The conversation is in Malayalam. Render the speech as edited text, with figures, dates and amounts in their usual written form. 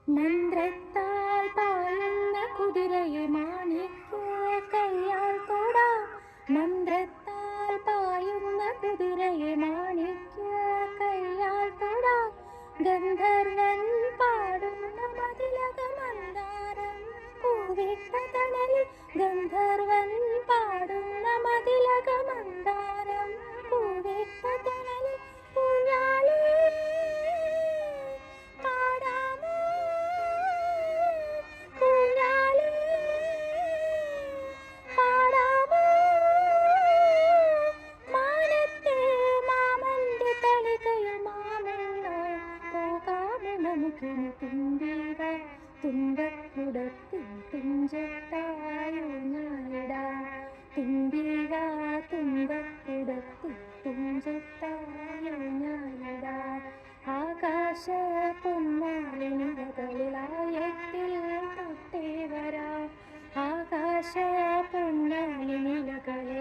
മന്ത്രത്താൽ പായുന്ന കുതിരയെ മാണിക്യ കയ്യാൽ തൊടാം. മന്ത്രത്താൽ പായുന്ന കുതിരയെ മാണിക്യ കയ്യാൽ തൊടാം. ഗന്ധർവൻ പാടുന്ന മതിലക മന്ദാരം പൂവിട്ട തണലിൽ. ഗന്ധർവൻ പാടുന്ന മതിലക മന്ദാരം പൂവിട്ട തണലിൽ. ഊഞ്ഞാലേ പാടാമോ, ഊഞ്ഞാലേ പാടാമോ. മാനത്തെ മാമന്റെ തളികയിൽ മാമണ്ണായി പോകാമോ നമുക്കിനി. തുമ്പിക തുമ്പക്കുടത്തിൽ തുഞ്ചത്തായി ഊഞ്ഞാലിടാം. തുമ്പിക തുമ്പക്കുടത്തിൽ തുഞ്ചത്തായി ഊഞ്ഞാലിടാം. ആകാശ പൊന്നാലിനിലകളിലായത്തിൽ തൊട്ടേ വരാം. ആകാശ പൊന്നാലിനിലകളിൽ